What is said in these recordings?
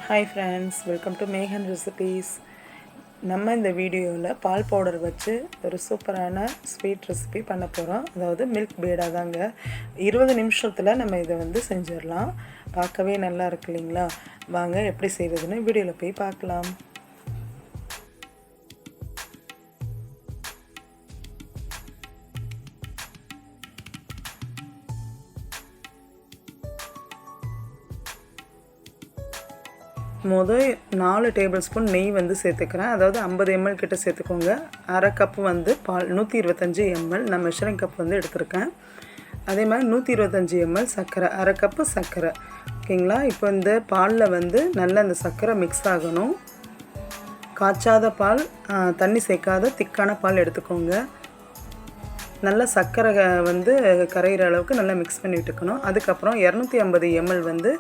Hi friends, welcome to Mekan Recipes. நம்ம இந்த வீடியோவில் பால் பவுடர் வச்சு ஒரு சூப்பரான ஸ்வீட் ரெசிபி பண்ண போகிறோம். அதாவது மில்க் பேடா தாங்க. 20 நிமிஷத்தில் நம்ம இதை வந்து செஞ்சிடலாம். பார்க்கவே நல்லா இருக்கு இல்லைங்களா? வாங்க எப்படி செய்கிறதுன்னு வீடியோவில் போய் பார்க்கலாம். முதல் 4 டேபிள் ஸ்பூன் நெய் வந்து சேர்த்துக்கிறேன். அதாவது 50 ml கிட்ட சேர்த்துக்கோங்க. அரை கப்பு வந்து பால் 125 ml நான் மெஷரிங் கப் வந்து எடுத்திருக்கேன். அதே மாதிரி 125 ml சர்க்கரை, அரை கப்பு சர்க்கரை. ஓகேங்களா? இப்போ இந்த பாலில் வந்து நல்லா அந்த சர்க்கரை மிக்ஸ் ஆகணும். காய்ச்சாத பால், தண்ணி சேர்க்காத திக்கான பால் எடுத்துக்கோங்க. நல்லா சர்க்கரை வந்து கரையிற அளவுக்கு நல்லா மிக்ஸ் பண்ணி விட்டுக்கணும். அதுக்கப்புறம் 250 ml வந்து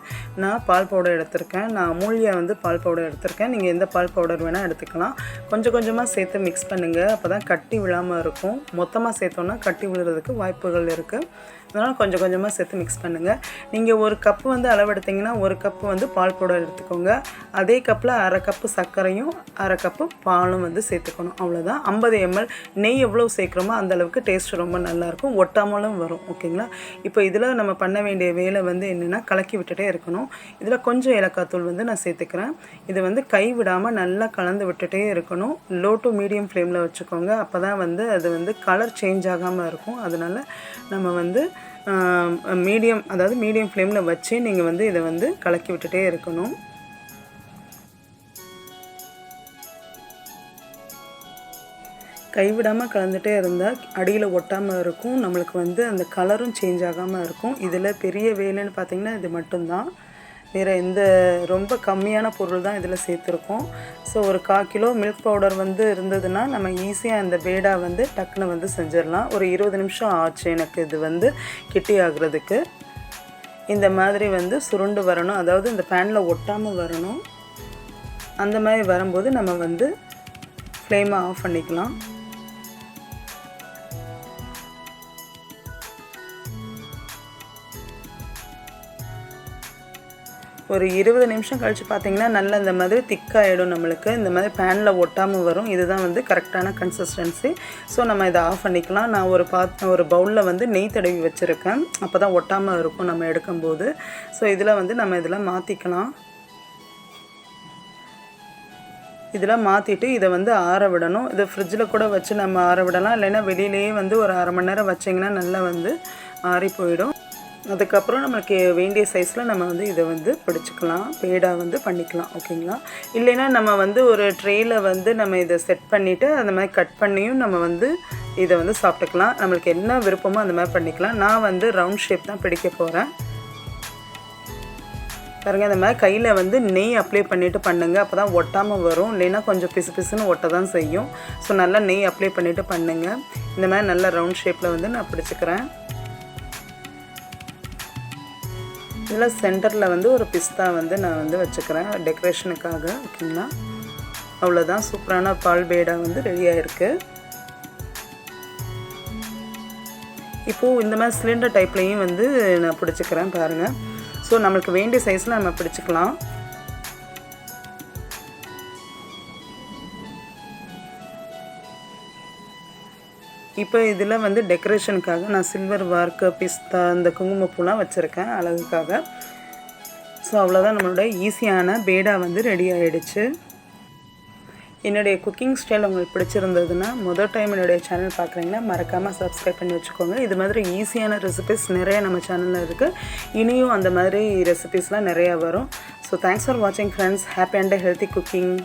நான் பால் பவுடர் எடுத்திருக்கேன். நான் அமூல்யா வந்து பால் பவுடர் எடுத்திருக்கேன். நீங்கள் எந்த பால் பவுடர் வேணால் எடுத்துக்கலாம். கொஞ்சம் கொஞ்சமாக சேர்த்து மிக்ஸ் பண்ணுங்கள். அப்போ தான் கட்டி விழாமல் இருக்கும். மொத்தமாக சேர்த்தோன்னா கட்டி விழுறதுக்கு வாய்ப்புகள் இருக்குது. அதனால் கொஞ்சம் கொஞ்சமாக சேர்த்து மிக்ஸ் பண்ணுங்கள். நீங்கள் ஒரு கப்பு வந்து அளவெடுத்திங்கன்னா ஒரு கப்பு வந்து பால் பவுடர் எடுத்துக்கோங்க. அதே கப்பில் அரை கப்பு சர்க்கரையும் அரை கப்பு பாலும் வந்து சேர்த்துக்கணும். அவ்வளோதான். 50 ml நெய் எவ்வளோ சேர்க்குறோமோ அந்தளவுக்கு டேஸ்ட் ரொம்ப நல்லாயிருக்கும், ஒட்டாமலும் வரும். ஓகேங்களா? இப்போ இதில் நம்ம பண்ண வேண்டிய வேலை வந்து என்னென்னா கலக்கி விட்டுட்டே இருக்கணும். இதில் கொஞ்சம் ஏலக்காய் தூள் வந்து நான் சேர்த்துக்கிறேன். இது வந்து கை விடாமல் நல்லா கலந்து விட்டுட்டே இருக்கணும். லோ டு மீடியம் ஃப்ளேமில் வச்சுக்கோங்க. அப்போ தான் வந்து அது வந்து கலர் சேஞ்ச் ஆகாமல் இருக்கும். அதனால் நம்ம வந்து மீடியம் ஃப்ளேமில் வச்சு நீங்கள் வந்து இதை வந்து கலக்கி விட்டுட்டே இருக்கணும். கைவிடாமல் கலந்துகிட்டே இருந்தால் அடியில் ஒட்டாமல் இருக்கும். நம்மளுக்கு வந்து அந்த கலரும் சேஞ்ச் ஆகாமல் இருக்கும். இதில் பெரிய வேலைன்னு பார்த்திங்கன்னா இது மட்டும்தான். வேறு எந்த ரொம்ப கம்மியான பொருள் தான் இதில் சேர்த்துருக்கோம். ஸோ ஒரு 1/4 கிலோ மில்க் பவுடர் வந்து இருந்ததுன்னா நம்ம ஈஸியாக இந்த பேடா வந்து டக்குன்னு வந்து செஞ்சிடலாம். ஒரு 20 நிமிஷம் ஆச்சு எனக்கு இது வந்து கெட்டி ஆகுறதுக்கு. இந்த மாதிரி வந்து சுருண்டு வரணும். அதாவது இந்த பேனில் ஒட்டாமல் வரணும். அந்த மாதிரி வரும்போது நம்ம வந்து ஃப்ளேமை ஆஃப் பண்ணிக்கலாம். ஒரு 20 நிமிஷம் கழித்து பார்த்திங்கன்னா நல்லா இந்த மாதிரி திக்காகிடும். நம்மளுக்கு இந்த மாதிரி பேனில் ஒட்டாமல் வரும். இதுதான் வந்து கரெக்டான கன்சிஸ்டன்சி. ஸோ நம்ம இதை ஆஃப் பண்ணிக்கலாம். நான் ஒரு பவுலில் வந்து நெய் தடவி வச்சுருக்கேன். அப்போ தான் ஒட்டாமல் இருக்கும் நம்ம எடுக்கும்போது. ஸோ இதில் வந்து நம்ம இதில் மாற்றிக்கலாம். இதில் மாற்றிட்டு இதை வந்து ஆற விடணும். இதை ஃப்ரிட்ஜில் கூட வச்சு நம்ம ஆற விடலாம். இல்லைன்னா வெளியிலேயே வந்து ஒரு அரை மணி நேரம் வச்சிங்கன்னா நல்லா வந்து ஆறி போயிடும். அதுக்கப்புறம் நம்மளுக்கு வேண்டிய சைஸில் நம்ம வந்து இதை வந்து பிடிச்சிக்கலாம், பேடா வந்து பண்ணிக்கலாம். ஓகேங்களா? இல்லைன்னா நம்ம வந்து ஒரு ட்ரேயில் வந்து நம்ம இதை செட் பண்ணிவிட்டு அந்த மாதிரி கட் பண்ணியும் நம்ம வந்து இதை வந்து சாப்பிட்டுக்கலாம். நம்மளுக்கு என்ன விருப்பமோ அந்த மாதிரி பண்ணிக்கலாம். நான் வந்து ரவுண்ட் ஷேப் தான் பிடிக்க போகிறேன். பாருங்கள், இந்த மாதிரி கையில் வந்து நெய் அப்ளை பண்ணிவிட்டு பண்ணுங்கள். அப்போ தான் ஒட்டாமல் வரும். இல்லைன்னா கொஞ்சம் பிசு பிசுன்னு ஒட்ட தான் செய்யும். ஸோ நல்லா நெய் அப்ளை பண்ணிவிட்டு பண்ணுங்கள். இந்த மாதிரி நல்ல ரவுண்ட் ஷேப்பில் வந்து நான் பிடிச்சிக்கிறேன். இதில் சென்டரில் வந்து ஒரு பிஸ்தா வந்து நான் வந்து வச்சுக்கிறேன் டெக்கரேஷனுக்காக. ஓகேங்களா? அவ்வளோதான். சூப்பரான பால் பேடா வந்து ரெடியாக இருக்குது. இப்போது இந்த மாதிரி சிலிண்டர் டைப்லேயும் வந்து நான் பிடிச்சிக்கிறேன். பாருங்கள். ஸோ நம்மளுக்கு வேண்டிய சைஸில் நம்ம பிடிச்சிக்கலாம். இப்போ இதில் வந்து டெக்கரேஷனுக்காக நான் சில்வர் வார்க்கு, பிஸ்தா, இந்த குங்குமப்பூலாம் வச்சுருக்கேன் அழகுக்காக. ஸோ அவ்வளோதான், நம்மளோட ஈஸியான பேடா வந்து ரெடி ஆகிடுச்சு. என்னுடைய குக்கிங் ஸ்டைல் உங்களுக்கு பிடிச்சிருந்ததுன்னா முதல் டைம் என்னுடைய சேனல் பார்க்குறீங்கன்னா மறக்காமல் சப்ஸ்கிரைப் பண்ணி வச்சுக்கோங்க. இது மாதிரி ஈஸியான ரெசிபிஸ் நிறைய நம்ம சேனலில் இருக்குது. இனியும் அந்த மாதிரி ரெசிபிஸ்லாம் நிறையா வரும். ஸோ தேங்க்ஸ் ஃபார் வாட்சிங் friends. Happy and healthy cooking.